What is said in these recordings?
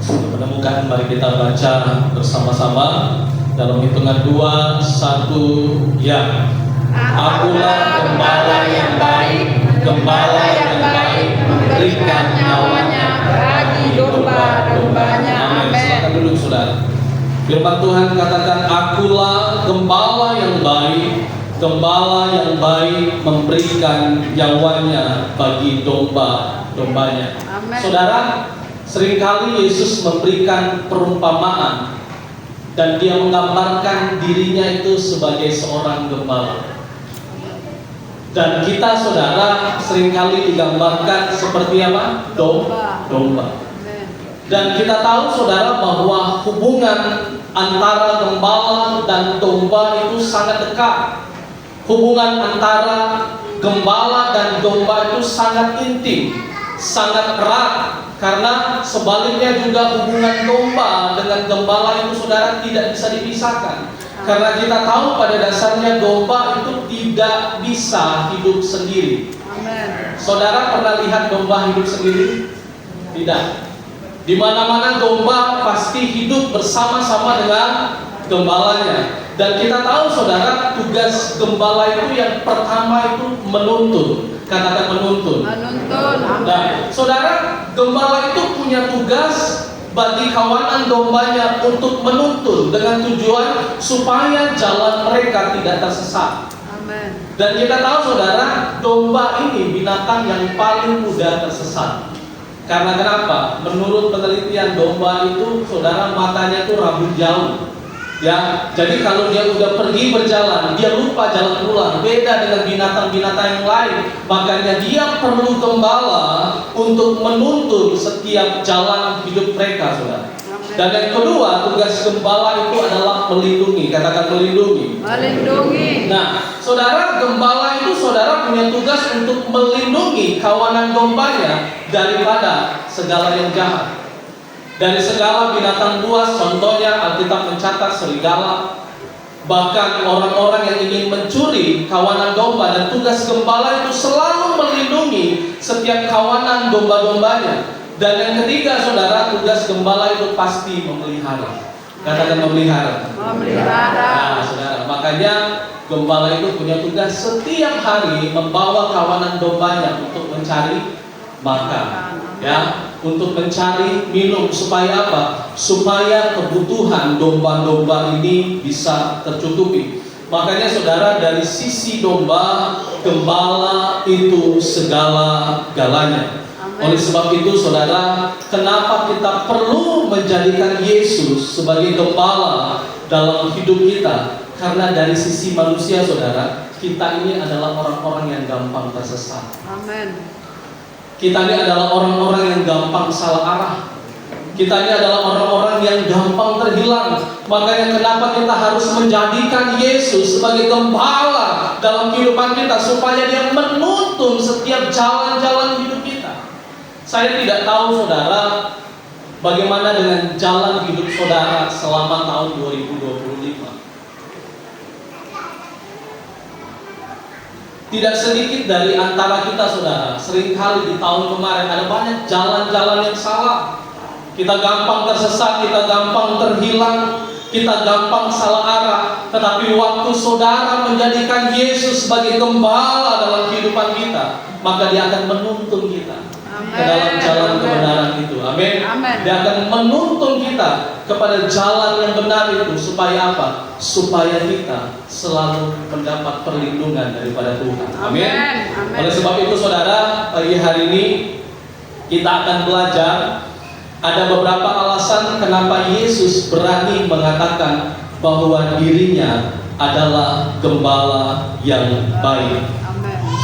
Menemukan, mari kita baca bersama-sama dalam hitungan 2, 1, ya. Akulah gembala yang baik, gembala yang baik memberikan nyawanya bagi domba-dombanya. Amin. Silakan duduk, saudara. Firman Tuhan katakan, akulah gembala yang baik, gembala yang baik memberikan nyawanya bagi domba-dombanya. Amin. Saudara, seringkali Yesus memberikan perumpamaan dan dia menggambarkan dirinya itu sebagai seorang gembala. Dan kita, saudara, seringkali digambarkan seperti apa? Domba. Dan kita tahu, saudara, bahwa hubungan antara gembala dan domba itu sangat dekat. Hubungan antara gembala dan domba itu sangat intim, sangat erat. Karena sebaliknya juga hubungan domba dengan gembala itu, saudara, tidak bisa dipisahkan. Karena kita tahu pada dasarnya domba itu tidak bisa hidup sendiri. Amen. Saudara pernah lihat domba hidup sendiri? Tidak. Di mana-mana domba pasti hidup bersama-sama dengan gembalanya. Dan kita tahu, saudara, tugas gembala itu yang pertama itu menuntun. Katakan menuntun. Menuntun. Nah, saudara, gembala itu punya tugas bagi kawanan dombanya untuk menuntun dengan tujuan supaya jalan mereka tidak tersesat. Amen. Dan kita tahu, saudara, domba ini binatang yang paling mudah tersesat. Karena kenapa? Menurut penelitian, domba itu, saudara, matanya itu rabun jauh. Ya, jadi kalau dia udah pergi berjalan, dia lupa jalan pulang. Beda dengan binatang-binatang yang lain. Makanya dia perlu gembala untuk menuntun setiap jalan hidup mereka, saudara. Dan yang kedua, tugas gembala itu adalah melindungi. Katakan melindungi. Melindungi. Nah, saudara, gembala itu, saudara, punya tugas untuk melindungi kawanan dombanya daripada segala yang jahat. Dari segala binatang buas, contohnya Alkitab mencatat serigala, bahkan orang-orang yang ingin mencuri kawanan domba. Dan tugas gembala itu selalu melindungi setiap kawanan domba-dombanya. Dan yang ketiga, saudara, tugas gembala itu pasti memelihara. Katakan memelihara. Memelihara. Nah, saudara, makanya gembala itu punya tugas setiap hari membawa kawanan dombanya untuk mencari makan, ya, untuk mencari minum. Supaya apa? Supaya kebutuhan domba-domba ini bisa tercukupi. Makanya, saudara, dari sisi domba, gembala itu segala-galanya. Oleh sebab itu, saudara, kenapa kita perlu menjadikan Yesus sebagai gembala dalam hidup kita? Karena dari sisi manusia, saudara, kita ini adalah orang-orang yang gampang tersesat. Amin. Kita ini adalah orang-orang yang gampang salah arah. Kita ini adalah orang-orang yang gampang terhilang. Makanya kenapa kita harus menjadikan Yesus sebagai gembala dalam kehidupan kita, supaya dia menuntun setiap jalan-jalan hidup kita. Saya tidak tahu, saudara, bagaimana dengan jalan hidup saudara selama tahun 2025. Tidak sedikit dari antara kita, saudara, seringkali di tahun kemarin ada banyak jalan-jalan yang salah. Kita gampang tersesat, kita gampang terhilang, kita gampang salah arah. Tetapi waktu saudara menjadikan Yesus sebagai gembala dalam kehidupan kita, maka dia akan menuntun kita ke dalam jalan kebenaran itu. Amin. Dia akan menuntun kita kepada jalan yang benar itu. Supaya apa? Supaya kita selalu mendapat perlindungan daripada Tuhan. Amin. Oleh sebab itu, saudara, pagi hari ini kita akan belajar ada beberapa alasan kenapa Yesus berani mengatakan bahwa dirinya adalah gembala yang baik.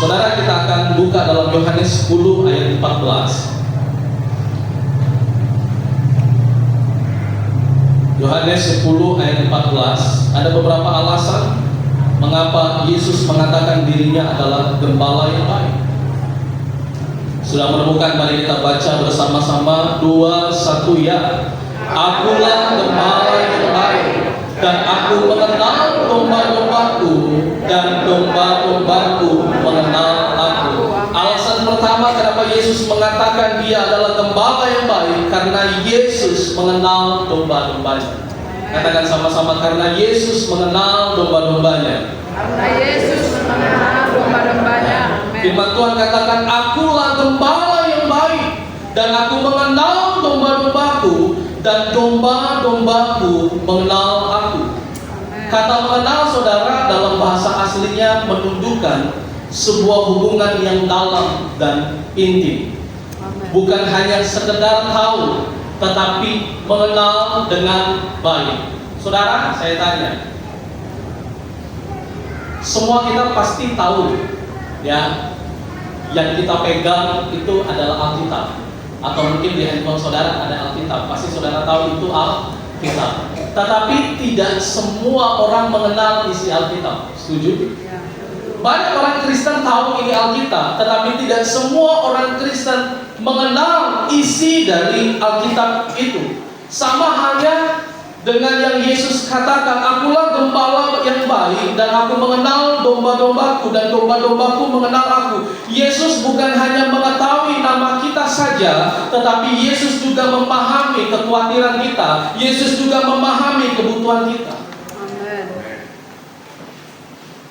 Saudara, kita akan buka dalam Yohanes 10 ayat 14. Yohanes 10 ayat 14. Ada beberapa alasan mengapa Yesus mengatakan dirinya adalah gembala yang baik. Sudah menemukan? Mari kita baca bersama-sama. 2, 1, ya. Akulah gembala yang baik, dan aku mengenal domba-dombaku, dan domba-dombaku mengenal aku. Alasan pertama kenapa kenapa Yesus mengatakan dia adalah gembala yang baik? Karena Yesus mengenal domba-dombanya. Katakan sama-sama, karena Yesus mengenal domba-dombanya. Karena Yesus mengenal domba-dombanya. Amin. Firman Tuhan katakan, akulah gembala yang baik, dan aku mengenal domba-dombaku, dan domba-dombaku mengenal aku. Kata mengenal, saudara, dalam bahasa aslinya menunjukkan sebuah hubungan yang dalam dan intim. Bukan hanya sekedar tahu, tetapi mengenal dengan baik. Saudara, saya tanya, semua kita pasti tahu, ya, yang kita pegang itu adalah Alkitab. Atau mungkin di handphone saudara ada Alkitab. Pasti saudara tahu itu Alkitab. Tetapi tidak semua orang mengenal isi Alkitab. Setuju? Banyak orang Kristen tahu ini Alkitab, tetapi tidak semua orang Kristen mengenal isi dari Alkitab itu. Sama halnya dengan yang Yesus katakan, akulah gembala yang baik, dan aku mengenal domba-dombaku, dan domba-dombaku mengenal aku. Yesus bukan hanya mengetahui nama kita saja, tetapi Yesus juga memahami kekhawatiran kita. Yesus juga memahami kebutuhan kita.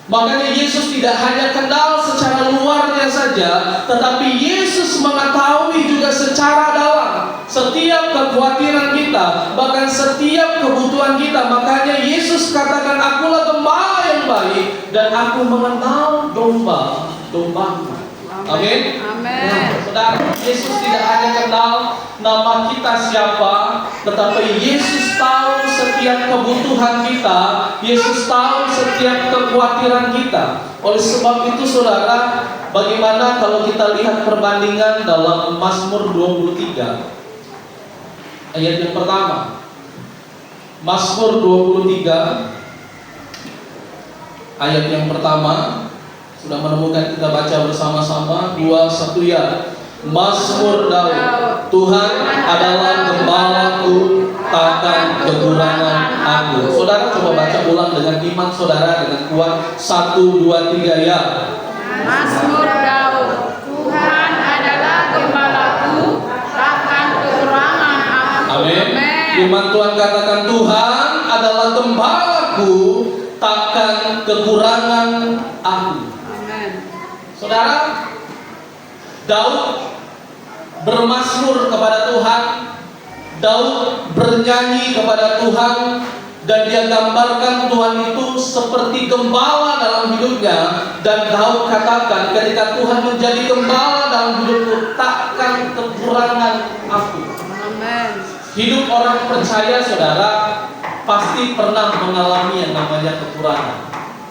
Makanya Yesus tidak hanya kenal secara luarnya saja, tetapi Yesus mengetahui juga secara dalam setiap kekhawatiran kita, bahkan setiap kebutuhan kita. Makanya Yesus katakan, akulah gembala yang baik, dan aku mengenal domba-dombaku. Amin. Amin. Saudara, Yesus tidak hanya kenal nama kita siapa, tetapi Yesus tahu setiap kebutuhan kita. Yesus tahu setiap kekhawatiran kita. Oleh sebab itu, saudara, bagaimana kalau kita lihat perbandingan dalam Mazmur 23 ayat yang pertama. Mazmur 23 ayat yang pertama. Sudah menemukan, kita baca bersama-sama. 2, 1 ya. Mazmur Daud. Tuhan adalah gembalaku, takkan kekurangan aku. Saudara coba baca ulang dengan iman saudara, dengan kuat. 1, 2, 3 ya. Mazmur Daud. Tuhan adalah gembalaku, takkan kekurangan aku. Amin. Firman Tuhan katakan, Tuhan adalah gembalaku, takkan kekurangan aku. Saudara, Daud bermazmur kepada Tuhan, Daud bernyanyi kepada Tuhan, dan dia gambarkan Tuhan itu seperti gembala dalam hidupnya. Dan Daud katakan, ketika Tuhan menjadi gembala dalam hidupku, takkan kekurangan aku. Amen. Hidup orang percaya, saudara, pasti pernah mengalami yang namanya kekurangan.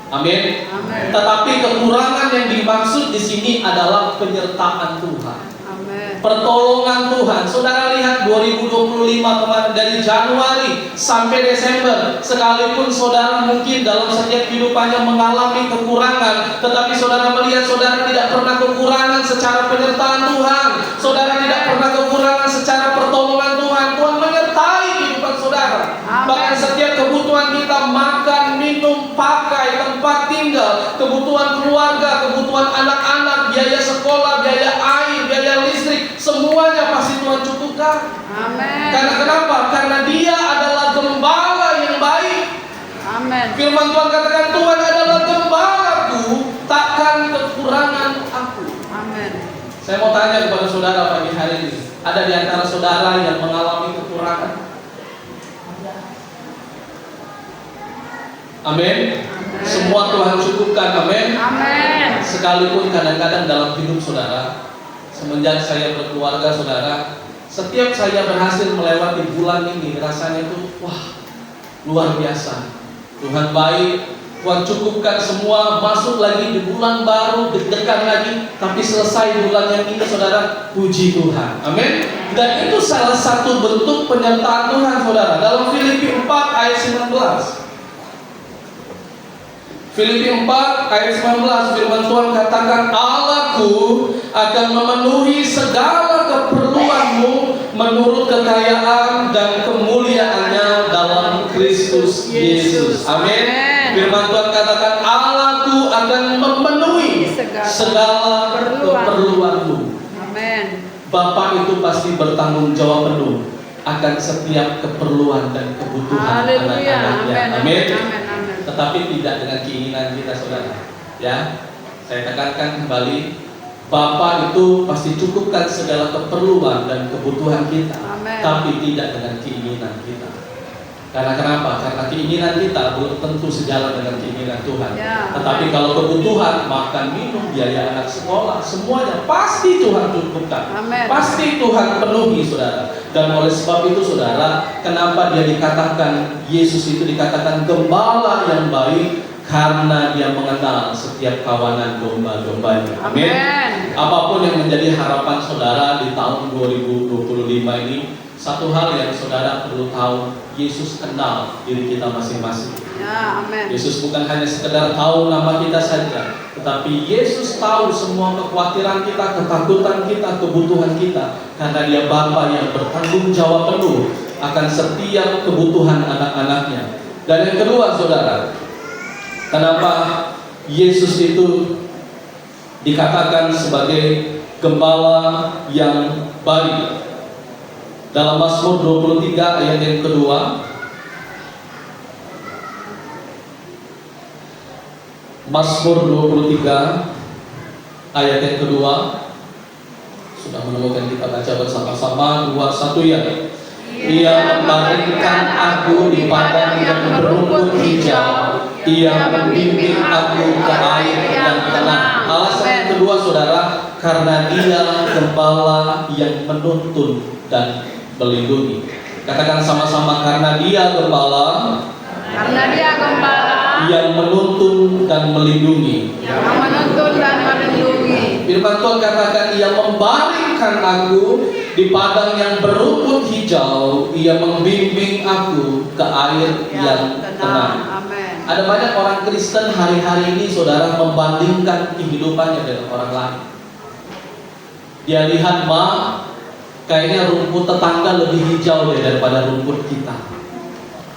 Amin. Amin. Tetapi kekurangan yang dimaksud di sini adalah penyertaan Tuhan. Amin. Pertolongan Tuhan. Saudara lihat 2025 kemarin, dari Januari sampai Desember, sekalipun saudara mungkin dalam setiap kehidupannya mengalami kekurangan, tetapi saudara melihat saudara tidak pernah kekurangan secara penyertaan Tuhan. Saudara tidak pernah kekurangan secara pertolongan Tuhan. Tuhan menyertai kehidupan saudara. Bahkan setiap kebutuhan kita, makan, minum, pakai, tempat tinggal, kebutuhan keluarga, kebutuhan anak-anak, biaya sekolah, biaya air, biaya listrik, semuanya pasti Tuhan cukupkan. Amin. Karena kenapa? Karena Dia adalah gembala yang baik. Amin. Firman Tuhan katakan, Tuhan adalah gembalaku, takkan kekurangan aku. Amin. Saya mau tanya kepada saudara pagi hari ini, ada di antara saudara yang mengalami kekurangan? Amin. Semua Tuhan cukupkan. Amin. Amin. Sekalipun kadang-kadang dalam hidup saudara, semenjak saya berkeluarga, saudara, setiap saya berhasil melewati bulan ini, rasanya itu wah, luar biasa. Tuhan baik, Tuhan cukupkan semua. Masuk lagi di bulan baru, deg-degan lagi, tapi selesai bulan yang ini, saudara, puji Tuhan. Amin. Dan itu salah satu bentuk penyertaan Tuhan, saudara. Dalam Filipi 4 ayat 19, Filipi 4 ayat 19, firman Tuhan katakan, Allahku akan memenuhi segala keperluanmu menurut kekayaan dan kemuliaannya dalam Kristus Yesus. Amin. Firman Tuhan katakan, Allahku akan memenuhi segala keperluanmu. Amin. Bapa itu pasti bertanggung jawab penuh akan setiap keperluan dan kebutuhan Haleluya. anak-anaknya. Amin. Amin. Amin. Amin. Tetapi tidak dengan keinginan kita, saudara. Ya, saya tekankan kembali, Bapa itu pasti cukupkan segala keperluan dan kebutuhan kita, Amin. tapi tidak dengan keinginan kita. Karena kenapa? Karena keinginan kita belum tentu sejalan dengan keinginan Tuhan. Ya. Tetapi kalau kebutuhan, makan, minum, biaya anak sekolah, semuanya pasti Tuhan cukupkan. Amin. Pasti Tuhan penuhi, saudara. Dan oleh sebab itu, saudara, kenapa dia dikatakan, Yesus itu dikatakan gembala yang baik? Karena dia mengenal setiap kawanan domba-dombanya. Amin. Apapun yang menjadi harapan saudara di tahun 2025 ini, satu hal yang saudara perlu tahu, Yesus kenal diri kita masing-masing. Ya, amin. Yesus bukan hanya sekedar tahu nama kita saja, tetapi Yesus tahu semua kekhawatiran kita, ketakutan kita, kebutuhan kita. Karena dia Bapa yang bertanggung jawab penuh akan setiap kebutuhan anak-anaknya. Dan yang kedua, saudara, kenapa Yesus itu dikatakan sebagai gembala yang baik? Dalam Mazmur 23 ayat yang kedua, Mazmur 23 ayat yang kedua, sudah menemukan, kita baca bersama-sama. 2, 1 ya. Ia membaringkan aku di padang yang berumput hijau, ia membimbing aku ke air yang tenang. Alasan yang kedua, saudara, karena dia gembala yang menuntun dan melindungi. Katakan sama-sama, karena dia gembala. Karena dia gembala Yang menuntun dan melindungi. yang menuntun dan melindungi. Firman Tuhan katakan, ia membaringkan aku di padang yang berumput hijau, ia membimbing aku ke air yang tenang. Amin. Ada banyak orang Kristen hari-hari ini, saudara, membandingkan kehidupannya dengan orang lain. Dia lihat, kayaknya rumput tetangga lebih hijau daripada rumput kita.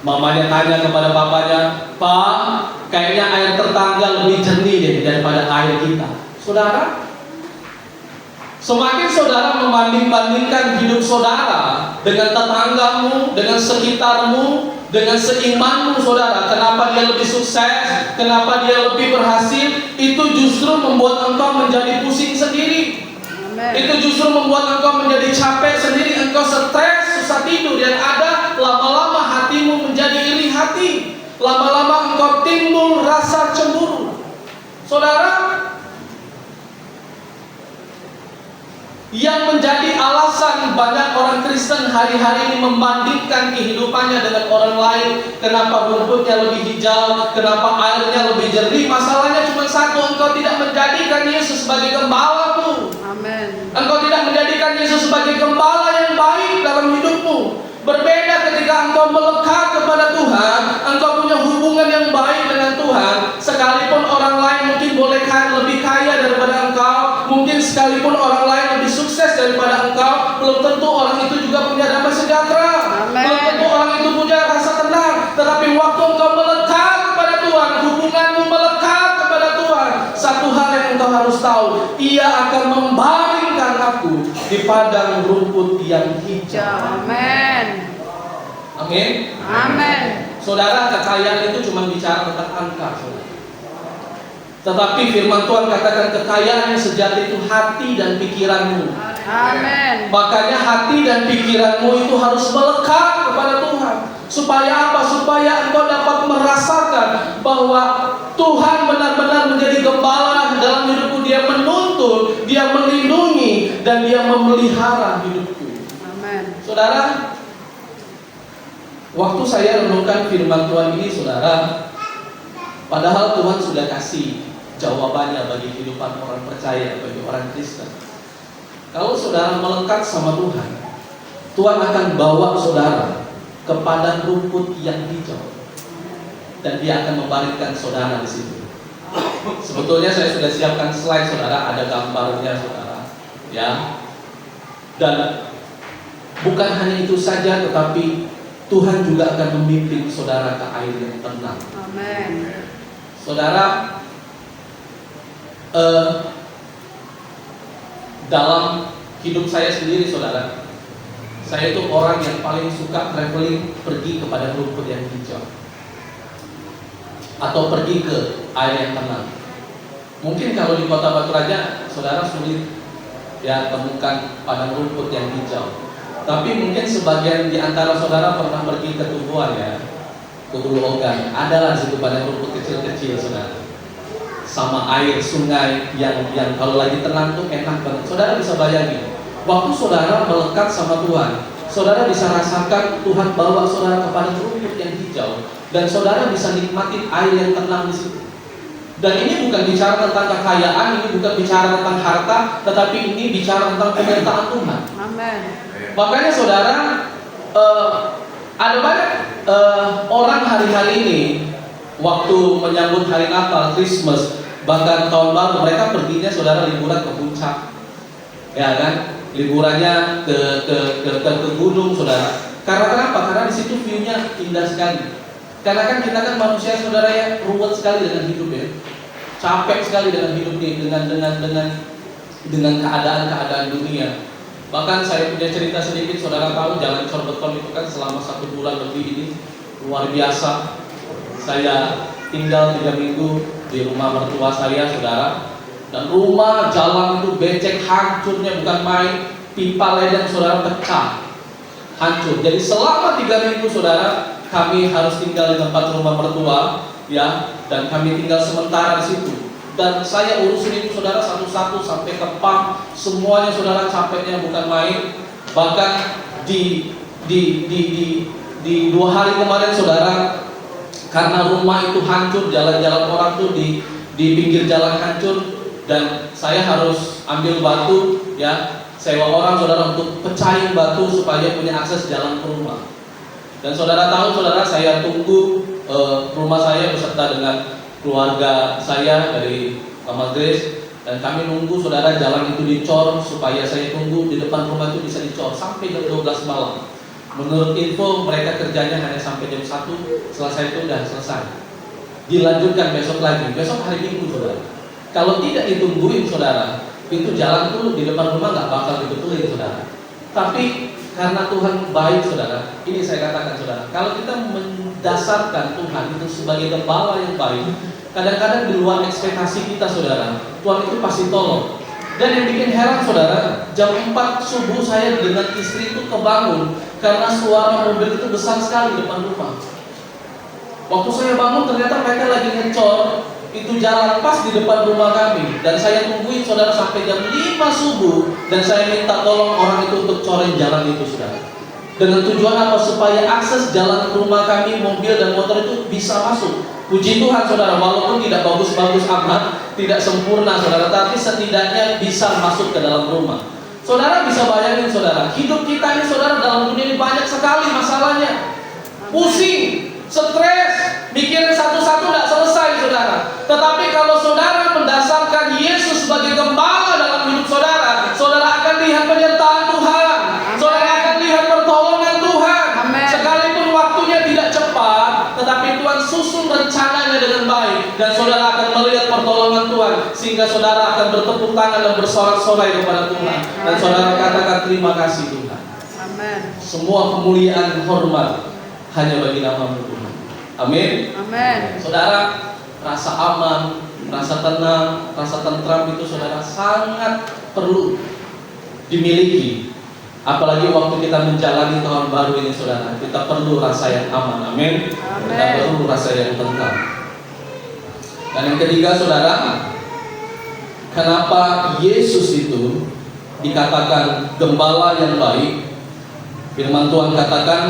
Mamanya tanya kepada bapaknya, Pak, kayaknya air tetangga lebih jernih daripada air kita. Saudara, semakin saudara membanding-bandingkan hidup saudara dengan tetanggamu, dengan sekitarmu, dengan seimanmu, saudara, kenapa dia lebih sukses, kenapa dia lebih berhasil, itu justru membuat engkau menjadi pusing sendiri. Itu justru membuat engkau menjadi capek sendiri, engkau stres, susah tidur, dan ada lama-lama hatimu menjadi iri hati, lama-lama engkau timbul rasa cemburu. Saudara, yang menjadi alasan banyak orang Kristen hari-hari ini membandingkan kehidupannya dengan orang lain, kenapa rumputnya lebih hijau, kenapa airnya lebih jernih, masalahnya cuma satu, engkau tidak menjadikan Yesus sebagai gembalamu. Amin. Engkau tidak menjadikan Yesus sebagai gembala yang baik dalam hidupmu. Berbeda ketika engkau melekat kepada Tuhan, engkau punya hubungan yang baik dengan Tuhan. Sekalipun orang lain mungkin boleh lebih kaya daripada engkau, mungkin sekalipun orang lain lebih sukses daripada engkau, belum tentu orang itu juga punya damai sejahtera. Amen. Belum tentu orang itu punya rasa tenang. Tetapi waktu engkau melekat kepada Tuhan, hubunganmu melekat kepada Tuhan, satu hal yang engkau harus tahu, ia akan membaringkan aku di padang rumput yang hijau. Amin. Amin. Amin. Saudara, kekayaan itu cuma bicara tentang angka, saudara. Tetapi firman Tuhan katakan kekayaan yang sejati itu hati dan pikiranmu. Amin. Makanya hati dan pikiranmu itu harus melekat kepada Tuhan. Supaya apa? Supaya engkau dapat merasakan bahwa Tuhan benar-benar menjadi gembala dalam hidupku. Dia menuntun, dia melindungi, dan dia memelihara hidupku. Amin. Saudara, waktu saya renungkan firman Tuhan ini, saudara, padahal Tuhan sudah kasih jawabannya bagi kehidupan orang percaya, bagi orang Kristen. Kalau saudara melekat sama Tuhan, Tuhan akan bawa saudara ke padang rumput yang hijau, dan dia akan membaringkan saudara di situ. Sebetulnya saya sudah siapkan slide, saudara, ada gambarnya, saudara, ya. Dan bukan hanya itu saja, tetapi Tuhan juga akan memimpin saudara ke air yang tenang. Amin. Saudara, dalam hidup saya sendiri saudara, saya itu orang yang paling suka traveling, pergi kepada rumput yang hijau atau pergi ke air yang tenang. Mungkin kalau di kota Batu Raja saudara sulit ya temukan padang rumput yang hijau. Tapi mungkin sebagian di antara saudara pernah pergi ke Tumbuhan ya, ke Hulu Ogan, adalah situ padang rumput kecil-kecil saudara, sama air sungai yang kalau lagi tenang tuh enak banget. Saudara bisa bayangin, waktu saudara melekat sama Tuhan, saudara bisa rasakan Tuhan bawa saudara kepada rumput yang hijau, dan saudara bisa nikmatin air yang tenang di situ. Dan ini bukan bicara tentang kekayaan, ini bukan bicara tentang harta, tetapi ini bicara tentang penyertaan Tuhan. Amin. Makanya saudara, ada banyak orang hari-hari ini waktu menyambut hari Natal, Christmas, bahkan tahun baru, mereka perginya saudara liburan ke puncak, ya kan? Liburannya ke gunung saudara. Karena kenapa? Karena di situ view-nya indah sekali. Karena kan kita kan manusia saudara ya, ruwet sekali dengan hidup ya, capek sekali dengan hidup nih, dengan keadaan dunia. Bahkan saya punya cerita sedikit, saudara tahu Jalan Corbeton itu kan selama 1 bulan lebih ini luar biasa. Saya tinggal 3 minggu di rumah mertua saya saudara, dan rumah jalan itu becek, hancurnya bukan main, pipa ledeng saudara pecah, hancur. Jadi selama 3 minggu saudara kami harus tinggal di tempat rumah mertua ya, dan kami tinggal sementara di situ. Dan saya urusin itu saudara satu-satu sampai ke pump, semuanya saudara, capeknya bukan main. Bahkan di 2 hari kemarin saudara, karena rumah itu hancur, jalan-jalan orang tuh di pinggir jalan hancur, dan saya harus ambil batu ya, sewa orang saudara untuk pecahin batu supaya punya akses jalan ke rumah. Dan saudara tahu saudara, saya tunggu rumah saya beserta dengan keluarga saya dari Mama Grace, dan kami nunggu saudara jalan itu dicor, supaya saya tunggu di depan rumah itu bisa dicor sampai jam 12 malam. Menurut info mereka kerjanya hanya sampai jam 1, selesai itu udah selesai, dilanjutkan besok lagi, besok hari Minggu saudara. Kalau tidak ditungguin saudara, itu jalan tuh di depan rumah nggak bakal dibetulin saudara. Tapi karena Tuhan baik saudara, ini saya katakan saudara, kalau kita mendasarkan Tuhan itu sebagai gembala yang baik, kadang-kadang di luar ekspektasi kita saudara, Tuhan itu pasti tolong. Dan yang bikin heran saudara, jam 4 subuh saya dengan istri itu kebangun karena suara mobil itu besar sekali di depan rumah. Waktu saya bangun ternyata mereka lagi ngecor itu jalan pas di depan rumah kami, dan saya tungguin saudara sampai jam 5 subuh, dan saya minta tolong orang itu untuk corin jalan itu saudara. Dengan tujuan apa? Supaya akses jalan rumah kami, mobil dan motor itu bisa masuk. Puji Tuhan saudara, walaupun tidak bagus-bagus amat, tidak sempurna saudara, tapi setidaknya bisa masuk ke dalam rumah. Saudara bisa bayangin saudara, hidup kita ini saudara dalam dunia ini banyak sekali masalahnya. Pusing, stres, mikirin satu-satu tidak selesai saudara. Tetapi kalau saudara mendasarkan Yesus sebagai gembala dalam hidup saudara, saudara akan lihat penyertaan Tuhan, saudara akan lihat pertolongan Tuhan. Amen. Sekalipun waktunya tidak cepat, tetapi Tuhan susun rencananya dengan baik, dan saudara akan melihat pertolongan Tuhan, sehingga saudara akan bertepuk tangan dan bersorak-sorai kepada Tuhan, dan saudara katakan terima kasih Tuhan. Amen. Semua kemuliaan hormat hanya bagi nama-Mu Tuhan. Amin. Amen. Saudara, rasa aman, rasa tenang, rasa tentram itu saudara sangat perlu dimiliki. Apalagi waktu kita menjalani tahun baru ini saudara, kita perlu rasa yang aman. Amin. Kita perlu rasa yang tentram. Dan yang ketiga saudara, kenapa Yesus itu dikatakan gembala yang baik? Firman Tuhan katakan,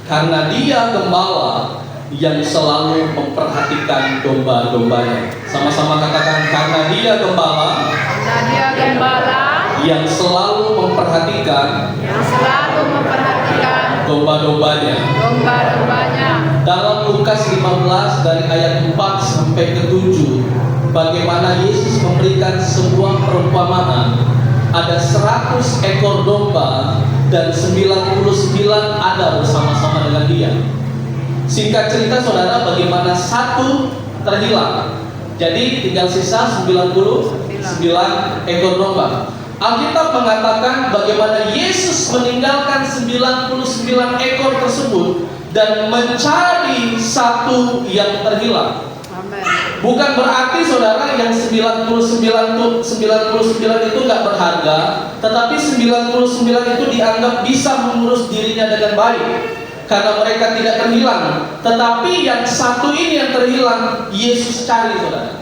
karena Dia gembala yang selalu memperhatikan domba-dombanya. Sama-sama katakan, karena Dia gembala. Karena Dia gembala Yang selalu memperhatikan domba-dombanya. Domba-dombanya. Dalam Lukas 15 dari ayat 4 sampai ke 7, bagaimana Yesus memberikan sebuah perumpamaan. Ada 100 ekor domba dan 99 ada bersama-sama dengan Dia. Singkat cerita saudara, bagaimana satu terhilang, jadi tinggal sisa 99 ekor domba. Alkitab mengatakan bagaimana Yesus meninggalkan 99 ekor tersebut dan mencari satu yang terhilang. Amin. Bukan berarti saudara yang 99 itu nggak berharga, tetapi 99 itu dianggap bisa mengurus dirinya dengan baik karena mereka tidak terhilang. Tetapi yang satu ini yang terhilang, Yesus cari, saudara.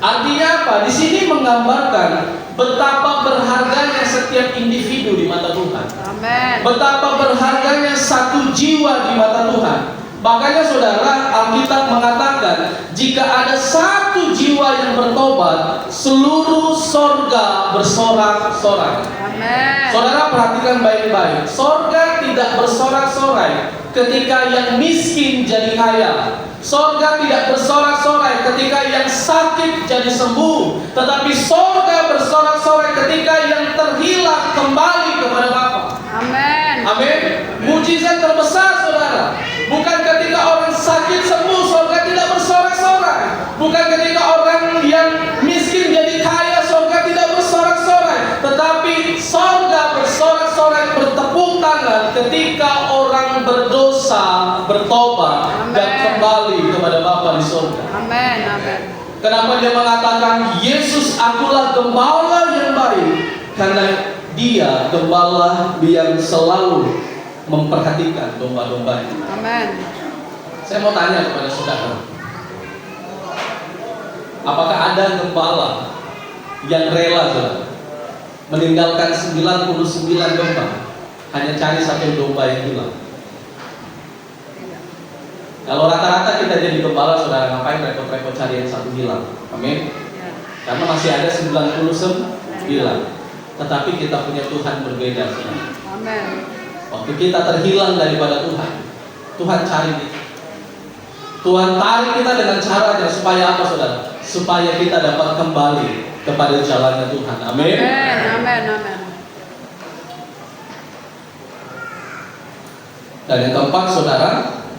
Artinya apa? Di sini menggambarkan betapa berharganya setiap individu di mata Tuhan. Amin. Betapa berharganya satu jiwa di mata Tuhan. Makanya saudara, Alkitab mengatakan jika ada satu jiwa yang bertobat, seluruh sorga bersorak-sorai. Amin. Saudara perhatikan baik-baik. Sorga tidak bersorak-sorai ketika yang miskin jadi kaya. Sorga tidak bersorak-sorai ketika yang sakit jadi sembuh. Tetapi sorga bersorak-sorai ketika yang terhilang kembali kepada Bapa. Amin. Amin. Mujizat terbesar saudara, bukan ketika orang sakit sembuh, sorga tidak bersorak-sorai. Bukan ketika orang yang miskin jadi kaya, sorga tidak bersorak-sorai. Tetapi sorga bersorak-sorai, bertepuk tangan ketika orang berdosa bertobat dan kembali kepada Bapa di sorga. Amin. Amin. Kenapa dia mengatakan Yesus akulah gembala yang baik? Karena dia gembala yang selalu memperhatikan domba-dombanya. Amin. Saya mau tanya kepada saudara, apakah ada gembala yang rela saudara meninggalkan 99 domba hanya cari satu domba yang hilang? Kalau rata-rata kita jadi gembala saudara, ngapain repot-repot cari yang satu hilang? Amin. Karena masih ada 99. Tetapi kita punya Tuhan berbeda saudara. Amin. Waktu kita terhilang daripada Tuhan, Tuhan cari kita. Tuhan tarik kita dengan caranya supaya apa saudara? Supaya kita dapat kembali kepada jalannya Tuhan. Amin. Amin. Amin. Dan yang keempat saudara,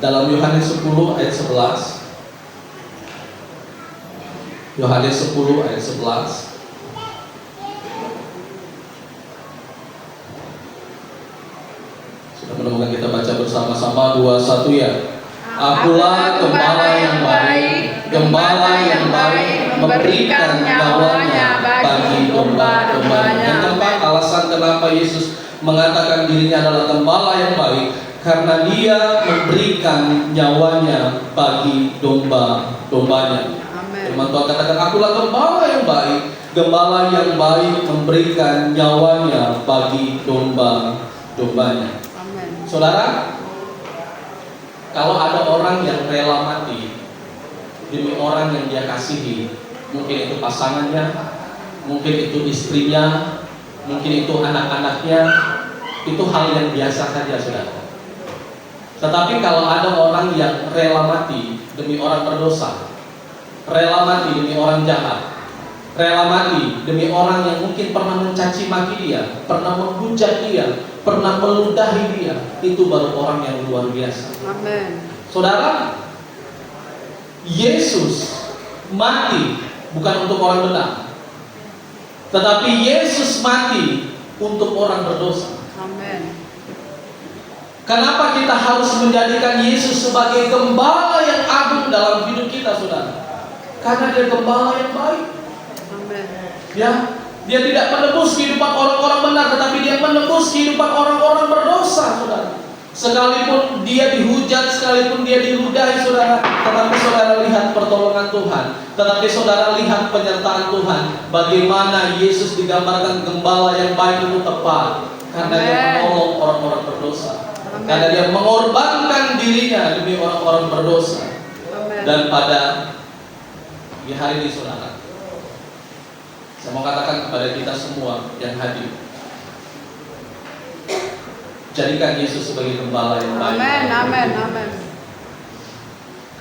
dalam Yohanes 10 ayat 11. Yohanes 10 ayat 11. Sudah menemukan, kita baca bersama-sama 2, 1 ya. Akulah gembala yang baik, gembala yang baik memberikan nyawanya bagi domba-dombanya. Yang keempat, alasan kenapa Yesus mengatakan dirinya adalah gembala yang baik, karena dia memberikan nyawanya bagi domba-dombanya. Firman Tuhan katakan, akulah gembala yang baik memberikan nyawanya bagi domba-dombanya. Saudara, kalau ada orang yang rela mati demi orang yang dia kasihi, mungkin itu pasangannya, mungkin itu istrinya, mungkin itu anak-anaknya, itu hal yang biasa saja saudara. Tetapi kalau ada orang yang rela mati demi orang berdosa, rela mati demi orang jahat, rela mati demi orang yang mungkin pernah mencaci maki dia, pernah menghujat dia, pernah meludahi dia, itu baru orang yang luar biasa. Amin. Saudara, Yesus mati bukan untuk orang benar, tetapi Yesus mati untuk orang berdosa. Amin. Kenapa kita harus menjadikan Yesus sebagai gembala yang agung dalam hidup kita, saudara? Karena dia gembala yang baik. Amin. Ya, dia tidak menebus kehidupan orang-orang benar, tetapi dia menebus kehidupan orang-orang berdosa, saudara. Sekalipun dia dihujat, sekalipun dia diludahi, saudara, tetapi saudara lihat pertolongan Tuhan. Tetapi saudara lihat penyertaan Tuhan. Bagaimana Yesus digambarkan gembala yang baik itu tepat, karena dia menolong orang-orang berdosa. Karena dia mengorbankan dirinya demi orang-orang berdosa. Dan pada di hari ini saudara, saya mau katakan kepada kita semua yang hadir, jadikan Yesus sebagai gembala yang baik. Amin. Amin. Amin.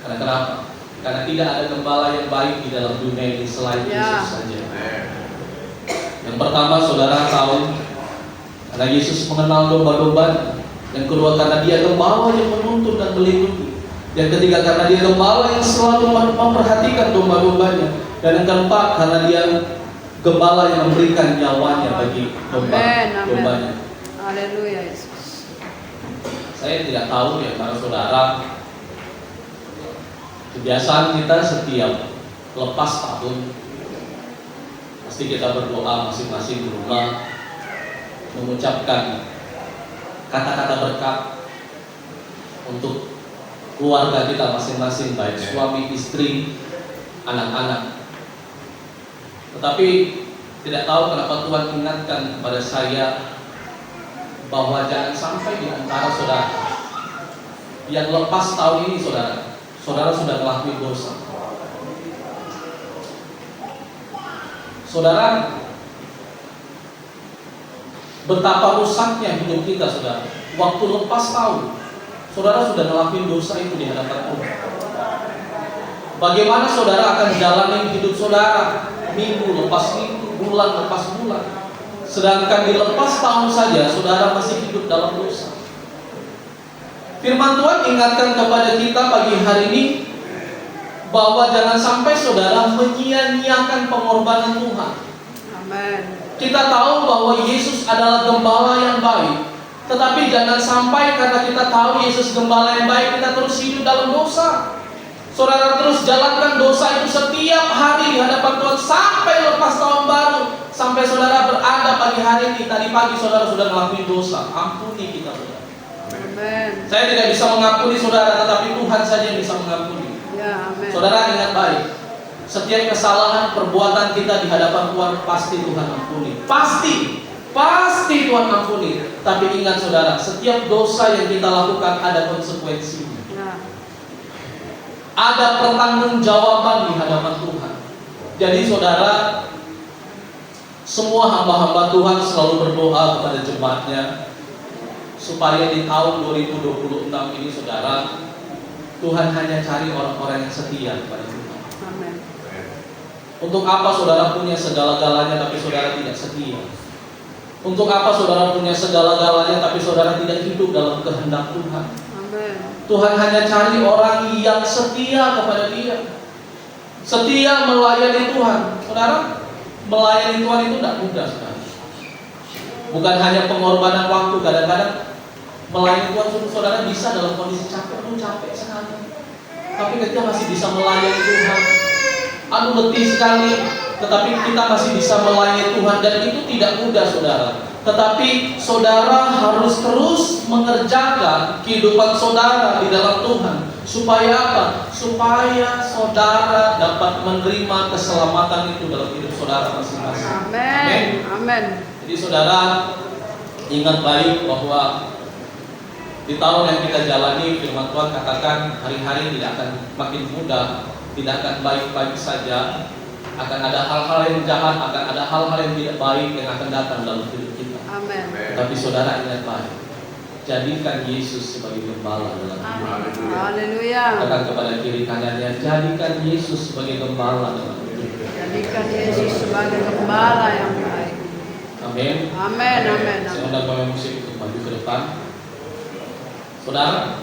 Karena kenapa? Karena tidak ada gembala yang baik di dalam dunia ini selain Yesus saja. Yang pertama saudara tahu, karena Yesus mengenal domba-domba. Yang kedua, karena dia gembala yang menuntun dan melindungi. Yang ketiga, karena dia gembala yang selalu memperhatikan domba-dombanya. Dan yang keempat, karena dia Gembala yang memberikan nyawanya bagi Amin, amin. dombanya. Haleluya Yesus. Saya tidak tahu ya para saudara, kebiasaan kita setiap lepas tahun pasti kita berdoa masing-masing di rumah, mengucapkan kata-kata berkat untuk keluarga kita masing-masing, baik suami, istri, anak-anak. Tetapi tidak tahu kenapa Tuhan ingatkan kepada saya bahwa jangan sampai di antara saudara yang lepas tahun ini saudara sudah melakukan dosa. Saudara, betapa rusaknya hidup kita saudara. Waktu lepas tahun, saudara sudah melakukan dosa itu di hadapan Tuhan. Bagaimana saudara akan jalani hidup saudara minggu lepas minggu, bulan lepas bulan, sedangkan di lepas tahun saja saudara masih hidup dalam dosa. Firman Tuhan ingatkan kepada kita pagi hari ini bahwa jangan sampai saudara menyia-nyiakan pengorbanan Tuhan. Amin. Kita tahu bahwa Yesus adalah gembala yang baik, tetapi jangan sampai karena kita tahu Yesus gembala yang baik kita terus hidup dalam dosa. Saudara terus jalankan dosa itu setiap hari di hadapan Tuhan sampai lepas tahun baru, sampai saudara berada pagi hari ini. Tadi pagi saudara sudah melakukan dosa, ampuni kita saudara. Amin. Saya tidak bisa mengampuni saudara, tetapi Tuhan saja yang bisa mengampuni. Ya, amin. Saudara ingat baik, setiap kesalahan perbuatan kita di hadapan Tuhan pasti Tuhan ampuni. Pasti Tuhan ampuni. Tapi ingat saudara, setiap dosa yang kita lakukan ada konsekuensinya. Ya. Ada pertanggungjawaban di hadapan Tuhan. Jadi saudara, semua hamba-hamba Tuhan selalu berdoa kepada jemaatnya supaya di tahun 2026 ini saudara, Tuhan hanya cari orang-orang yang setia kepada Tuhan. Amin. Untuk apa saudara punya segala-galanya tapi saudara tidak setia? Untuk apa saudara punya segala-galanya tapi saudara tidak hidup dalam kehendak Tuhan? Amin. Tuhan hanya cari orang yang setia kepada Dia, setia melayani Tuhan. Saudara, melayani Tuhan itu tidak mudah saudara. Bukan hanya pengorbanan waktu, kadang-kadang melayani Tuhan saudara bisa dalam kondisi capek sekali. Tapi kita masih bisa melayani Tuhan. Letih sekali, tetapi kita masih bisa melayani Tuhan, dan itu tidak mudah saudara. Tetapi saudara harus terus mengerjakan kehidupan saudara di dalam Tuhan. Supaya apa? Supaya saudara dapat menerima keselamatan itu dalam hidup saudara masing-masing. Amin. Amin. Jadi saudara ingat baik bahwa di tahun yang kita jalani, firman Tuhan katakan hari-hari tidak akan makin mudah, tidak akan baik-baik saja. Akan ada hal-hal yang jahat, akan ada hal-hal yang tidak baik yang akan datang dalam hidup kita. Amin. Tapi saudara ingat baik, jadikan Yesus sebagai gembala dalam hidup. Haleluya. Katakan kepada kiri kanannya, jadikan Yesus sebagai gembala dalam hidup. Jadikan Yesus sebagai gembala yang baik. Amin. Amin. Amin. Saya undang pemain musik untuk maju ke depan. Saudara,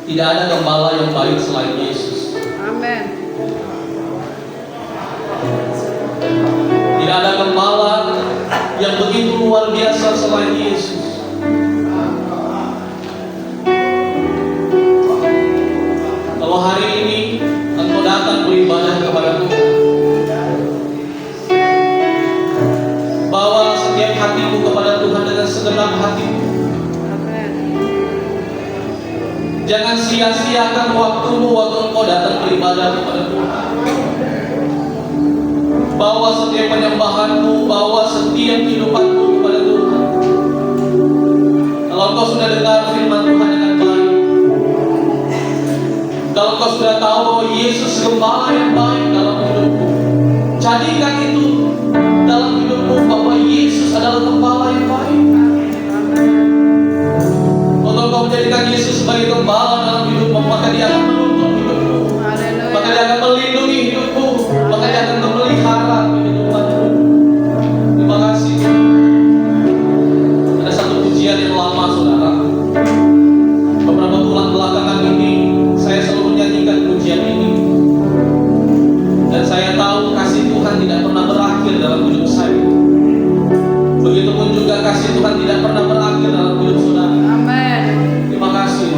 tidak ada gembala yang baik selain Yesus. Amin. Tidak ada gembala yang begitu luar biasa selain Yesus. Kalau hari ini engkau datang beribadah kepada Tuhan, bawa setiap hatimu kepada Tuhan dengan segenap hatimu. Jangan sia-siakan waktumu waktu engkau datang beribadah kepada Tuhan. Bawa setiap penyembahanmu, bawa setiap kehidupanmu kepada Tuhan. Kalau engkau sudah dengar firman Tuhan dengan baik, kalau engkau sudah tahu bahwa Yesus gembala yang baik dalam hidupmu, jadikan itu dalam hidupmu bahwa Yesus adalah gembala yang baik. Kalau kau menjadikan Yesus sebagai gembala dalam hidupmu, maka Dia akan menuntun hidupmu, maka Dia akan melindungi hidupmu, maka Dia akan memelihara kehidupanmu. Terima kasih. Ada satu pujian yang lama saudara, beberapa berakhir dalam hidup saya. Begitupun juga kasih Tuhan tidak pernah berakhir dalam hidup saudara. Amin. Terima kasih.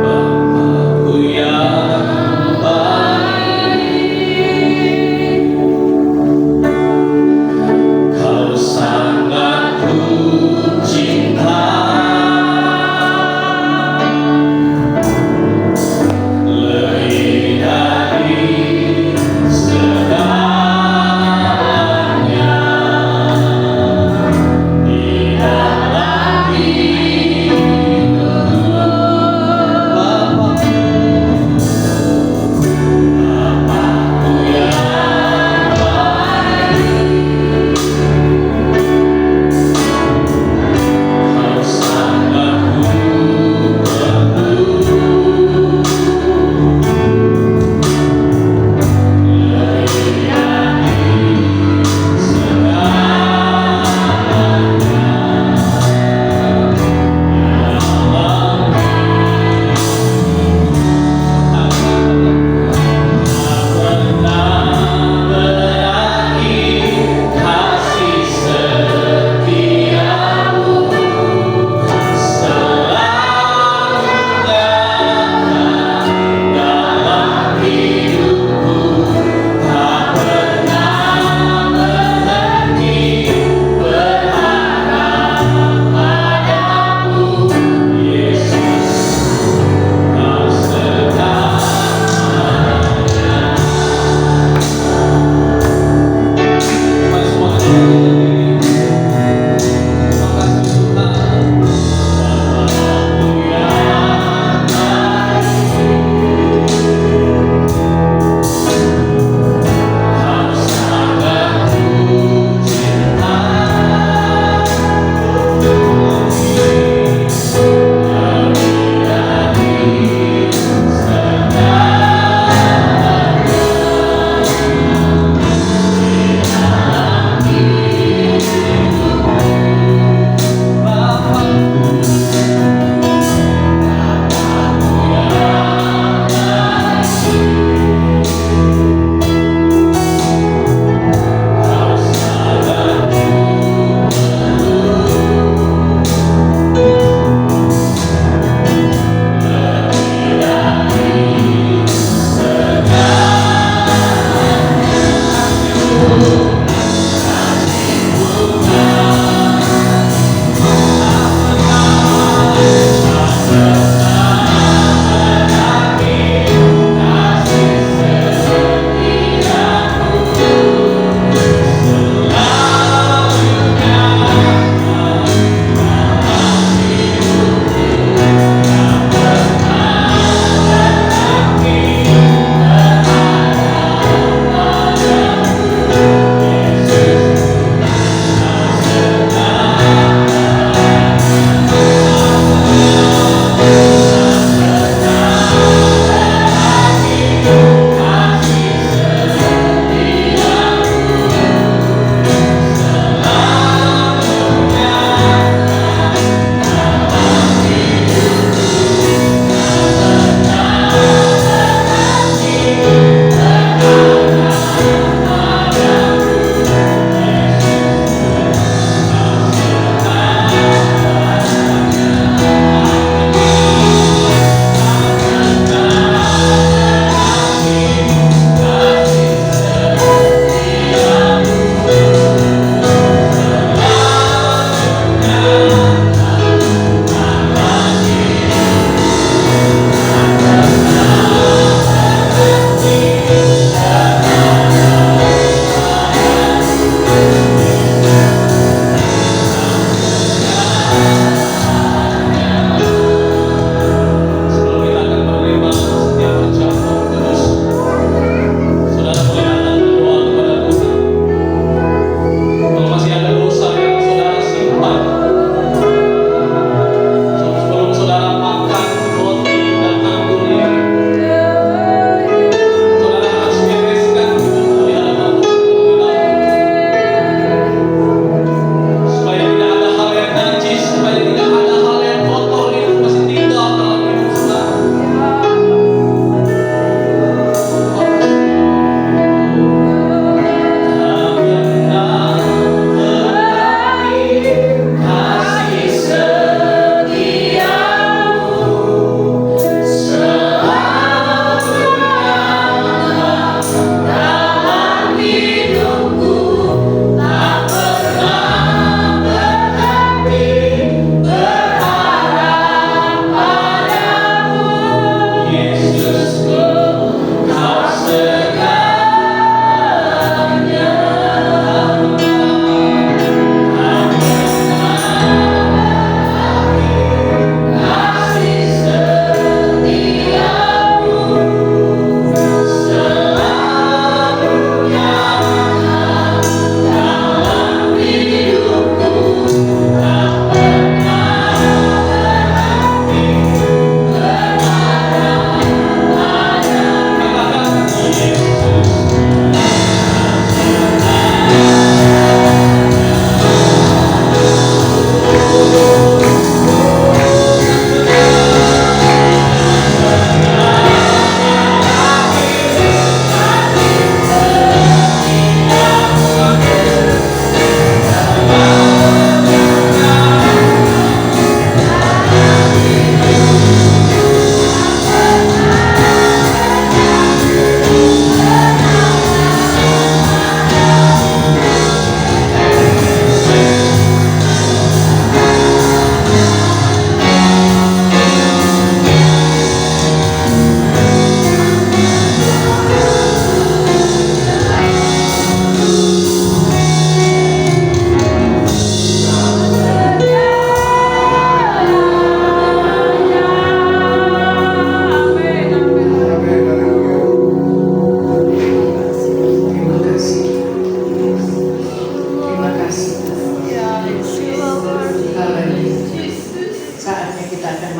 Bapakku yang baik, Kau sangat ku cinta, lebih dari segalanya.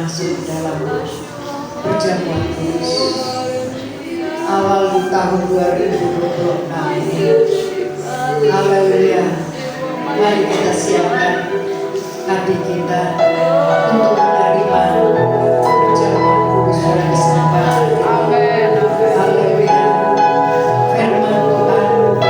masuk dalam perjamuan kudus awal di tahun 2026 ini. Haleluya. Mari kita siapkan hati kita untuk